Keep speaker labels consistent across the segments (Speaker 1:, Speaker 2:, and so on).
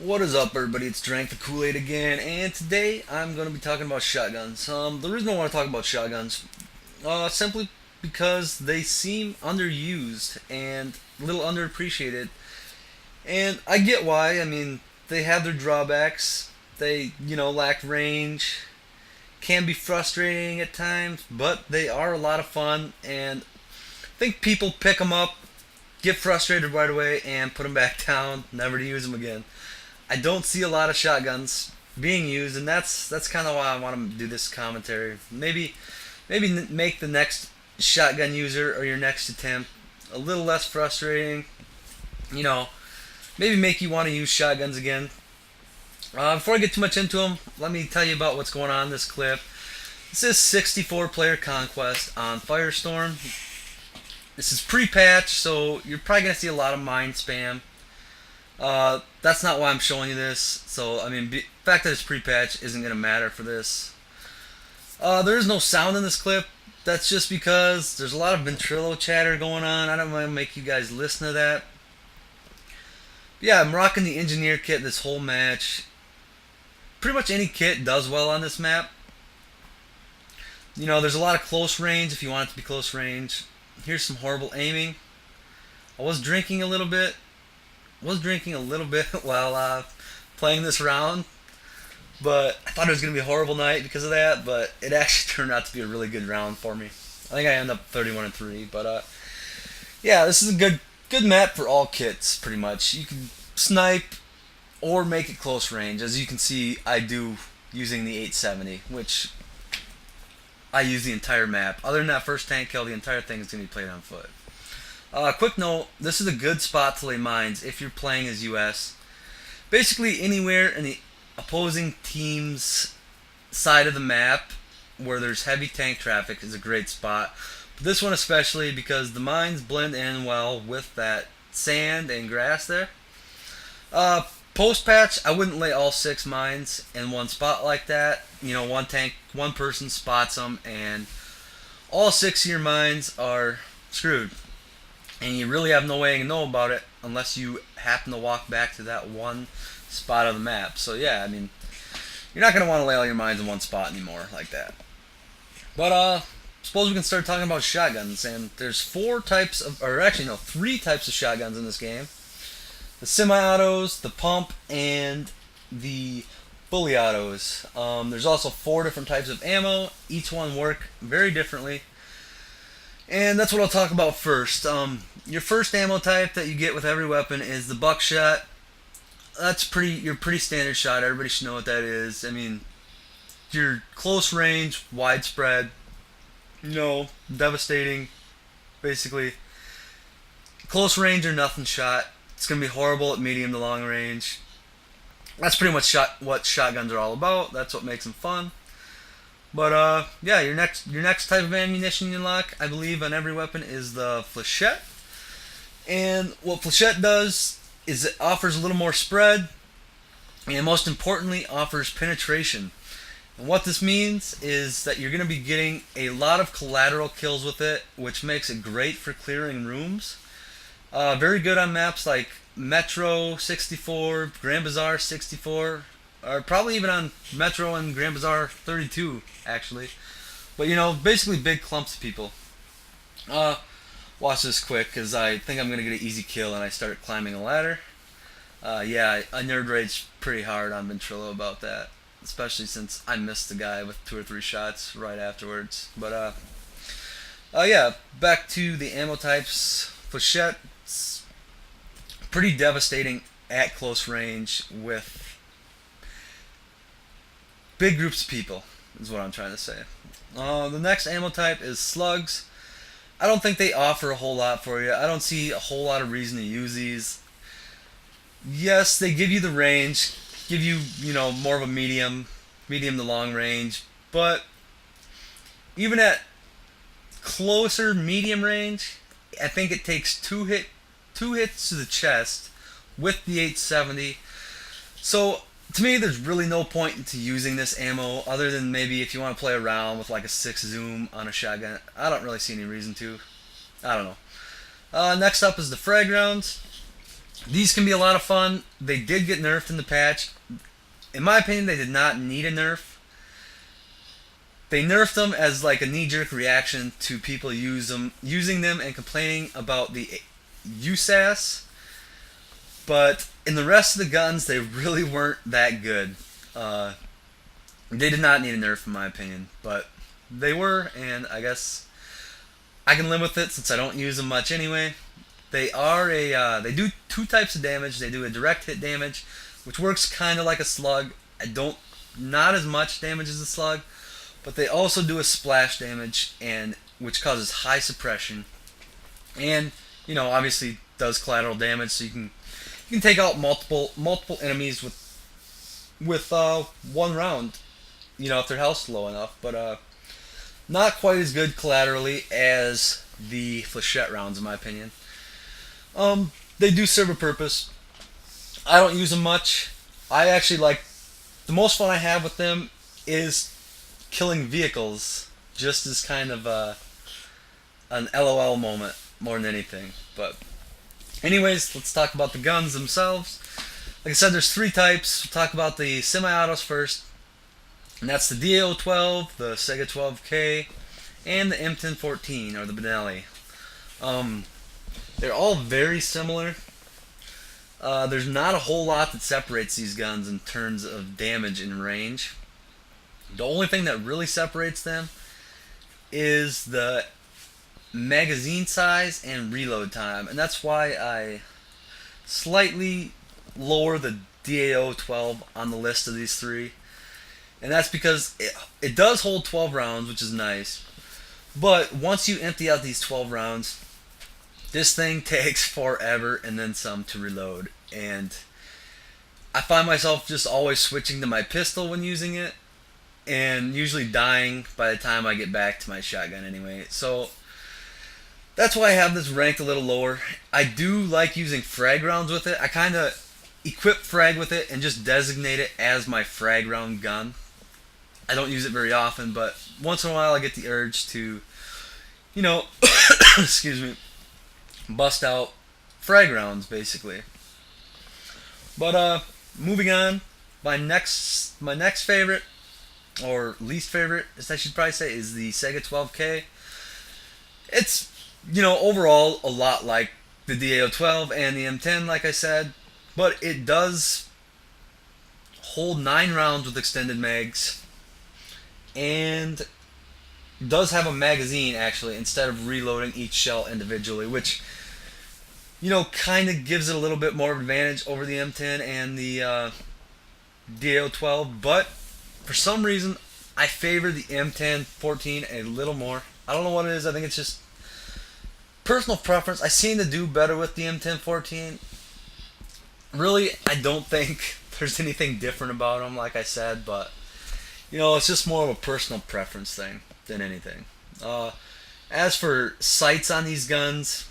Speaker 1: What is up, everybody? It's Drank the Kool-Aid again, and today I'm going to be talking about shotguns. The reason I want to talk about shotguns, simply because they seem underused and a little underappreciated, and I get why. I mean, they have their drawbacks. They, lack range, can be frustrating at times, but they are a lot of fun, and I think people pick them up, get frustrated right away, and put them back down, never to use them again. I don't see a lot of shotguns being used, and that's kind of why I want to do this commentary. Maybe make the next shotgun user or your next attempt a little less frustrating. You know, maybe make you want to use shotguns again. Before I get too much into them, let me tell you about what's going on in this clip. This is 64 player conquest on Firestorm. This is pre-patch, so you're probably gonna see a lot of mine spam. That's not why I'm showing you this. So, I mean, the fact that it's pre-patch isn't going to matter for this. There is no sound in this clip. That's just because there's a lot of ventrilo chatter going on. I don't want to make you guys listen to that. But yeah, I'm rocking the engineer kit this whole match. Pretty much any kit does well on this map. There's a lot of close range if you want it to be close range. Here's some horrible aiming. I was drinking a little bit. While playing this round, but I thought it was going to be a horrible night because of that, but it actually turned out to be a really good round for me. I think I ended up 31-3, but yeah, this is a good map for all kits, pretty much. You can snipe or make it close range. As you can see, I do using the 870, which I use the entire map. Other than that first tank kill, the entire thing is going to be played on foot. Quick note, this is a good spot to lay mines if you're playing as US. Basically anywhere in the opposing team's side of the map where there's heavy tank traffic is a great spot. But this one especially because the mines blend in well with that sand and grass there. Post patch, I wouldn't lay all 6 mines in one spot like that. One person spots them and all 6 of your mines are screwed. And you really have no way to know about it unless you happen to walk back to that one spot of the map. So yeah, I mean, you're not going to want to lay all your mines in one spot anymore like that. But suppose we can start talking about shotguns. And there's 3 types of shotguns in this game: the semi-autos, the pump, and the fully autos. There's also 4 different types of ammo. Each one work very differently. And that's what I'll talk about first. Your first ammo type that you get with every weapon is the buckshot. That's your pretty standard shot. Everybody should know what that is. I mean, your close range, widespread, devastating, basically. Close range or nothing shot. It's gonna be horrible at medium to long range. That's pretty much what shotguns are all about. That's what makes them fun. But yeah, your next type of ammunition you unlock, I believe, on every weapon is the flechette. And what flechette does is it offers a little more spread, and most importantly, offers penetration. And what this means is that you're going to be getting a lot of collateral kills with it, which makes it great for clearing rooms. Very good on maps like Metro 64, Grand Bazaar 64, or probably even on Metro and Grand Bazaar 32, actually. But basically big clumps of people. Watch this quick, because I think I'm gonna get an easy kill, and I start climbing a ladder. Yeah, I nerd rage pretty hard on Ventrilo about that, especially since I missed the guy with 2 or 3 shots right afterwards. But yeah, back to the ammo types. Flechette, pretty devastating at close range with big groups of people, is what I'm trying to say. The next ammo type is slugs. I don't think they offer a whole lot for you. I don't see a whole lot of reason to use these. Yes, they give you the range, give you, more of a medium to long range, but even at closer medium range, I think it takes two hits to the chest with the 870. So to me, there's really no point into using this ammo other than maybe if you want to play around with like a 6 zoom on a shotgun. I don't really see any reason to. I don't know. Next up is the frag rounds. These can be a lot of fun. They did get nerfed in the patch. In my opinion, they did not need a nerf. They nerfed them as like a knee-jerk reaction to people using them and complaining about the USAS. But in the rest of the guns, they really weren't that good. Uh, they did not need a nerf, in my opinion, but they were, and I guess I can live with it since I don't use them much anyway. They do two types of damage. They do a direct hit damage, which works kind of like a slug. I don't not as much damage as a slug, but they also do a splash damage, and which causes high suppression, and obviously does collateral damage. So you can take out multiple enemies with one round. If their health's low enough, but not quite as good collaterally as the flechette rounds, in my opinion. They do serve a purpose. I don't use them much. I actually like the most fun I have with them is killing vehicles, just as kind of an LOL moment more than anything. But anyways, let's talk about the guns themselves. Like I said, there's three types. We'll talk about the semi-autos first, and that's the DAO12, the Sega 12K, and the M1014 or the Benelli. They're all very similar. There's not a whole lot that separates these guns in terms of damage and range. The only thing that really separates them is the magazine size and reload time, and that's why I slightly lower the DAO12 on the list of these three. And that's because it does hold 12 rounds, which is nice. But once you empty out these 12 rounds, this thing takes forever and then some to reload. And I find myself just always switching to my pistol when using it, and usually dying by the time I get back to my shotgun anyway. So that's why I have this ranked a little lower. I do like using frag rounds with it. I kind of equip frag with it and just designate it as my frag round gun. I don't use it very often, but once in a while I get the urge to, excuse me, bust out frag rounds basically. But moving on, my next favorite, or least favorite, as I should probably say, is the Sega 12K. It's overall a lot like the DAO12 and the M10, like I said, but it does hold 9 rounds with extended mags, and does have a magazine actually instead of reloading each shell individually, which kind of gives it a little bit more advantage over the M10 and the DAO12. But for some reason, I favor the M1014 a little more. I don't know what it is. I think it's just personal preference. I seem to do better with the M1014. Really, I don't think there's anything different about them, like I said, but it's just more of a personal preference thing than anything. As for sights on these guns,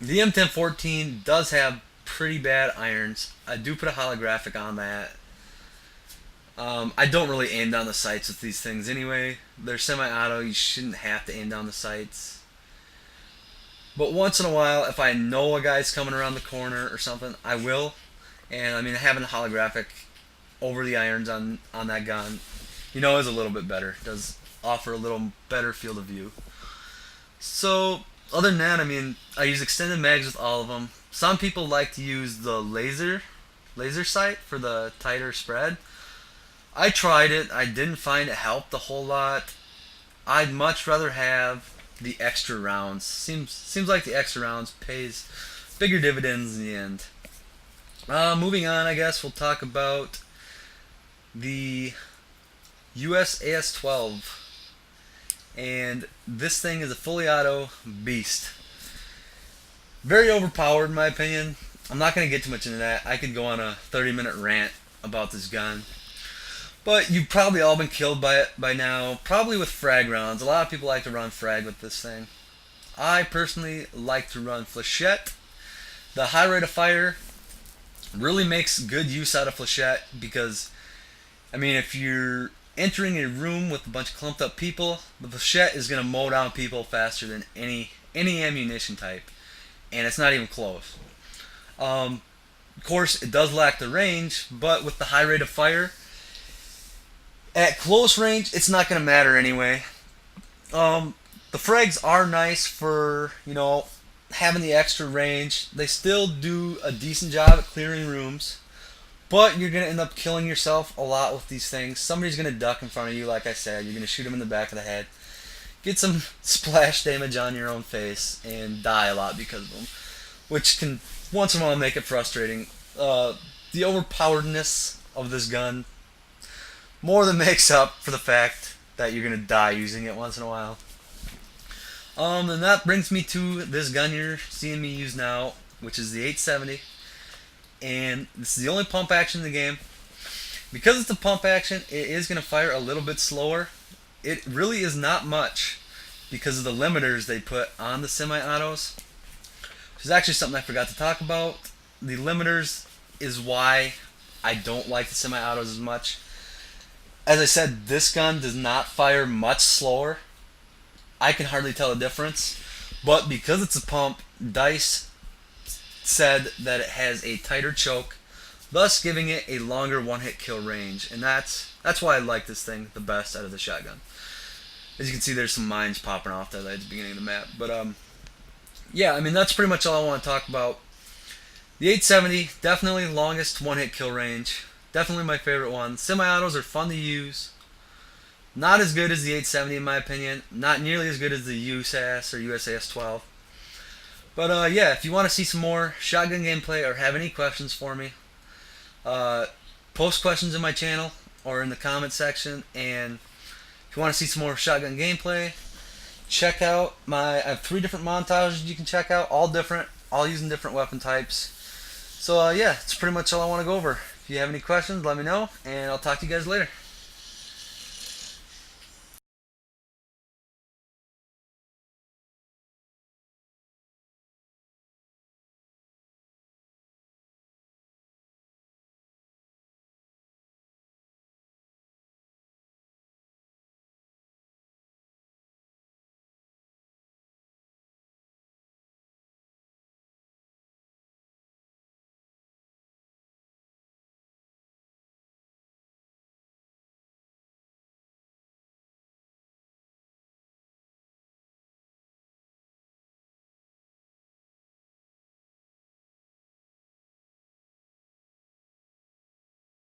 Speaker 1: the M1014 does have pretty bad irons. I do put a holographic on that. I don't really aim down the sights with these things anyway. They're semi-auto. You shouldn't have to aim down the sights. But once in a while, if I know a guy's coming around the corner or something, I will. And having a holographic over the irons on that gun, is a little bit better. It does offer a little better field of view. So other than that, I use extended mags with all of them. Some people like to use the laser sight for the tighter spread. I tried it. I didn't find it helped a whole lot. I'd much rather have the extra rounds. Seems like the extra rounds pays bigger dividends in the end. Moving on, I guess we'll talk about the US AS12. And this thing is a fully auto beast. Very overpowered in my opinion. I'm not going to get too much into that. I could go on a 30-minute rant about this gun. But you've probably all been killed by it by now, probably with frag rounds. A lot of people like to run frag with this thing. I personally like to run flechette. The high rate of fire really makes good use out of flechette because, if you're entering a room with a bunch of clumped up people, the flechette is going to mow down people faster than any ammunition type, and it's not even close. Of course, it does lack the range, but with the high rate of fire, at close range, it's not going to matter anyway. Um, the frags are nice for, having the extra range. They still do a decent job at clearing rooms, but you're going to end up killing yourself a lot with these things. Somebody's going to duck in front of you, like I said. You're going to shoot them in the back of the head, get some splash damage on your own face, and die a lot because of them, which can once in a while make it frustrating. The overpoweredness of this gun more than makes up for the fact that you're gonna die using it once in a while. And that brings me to this gun you're seeing me use now, which is the 870, and this is the only pump action in the game. Because it's a pump action, it is gonna fire a little bit slower. It really is not much because of the limiters they put on the semi-autos, which is actually something I forgot to talk about. The limiters is why I don't like the semi-autos as much. As I said, this gun does not fire much slower. I can hardly tell the difference. But because it's a pump, DICE said that it has a tighter choke, thus giving it a longer one-hit kill range. And that's why I like this thing the best out of the shotgun. As you can see, there's some mines popping off there at the beginning of the map. But yeah, I mean, that's pretty much all I want to talk about. The 870, definitely longest one-hit kill range. Definitely my favorite one. Semi-autos are fun to use. Not as good as the 870 in my opinion. Not nearly as good as the USAS or USAS 12. But yeah, if you want to see some more shotgun gameplay or have any questions for me, post questions in my channel or in the comment section. And if you want to see some more shotgun gameplay, check out I have 3 different montages you can check out, all different, all using different weapon types. So yeah, that's pretty much all I want to go over. If you have any questions, let me know, and I'll talk to you guys later.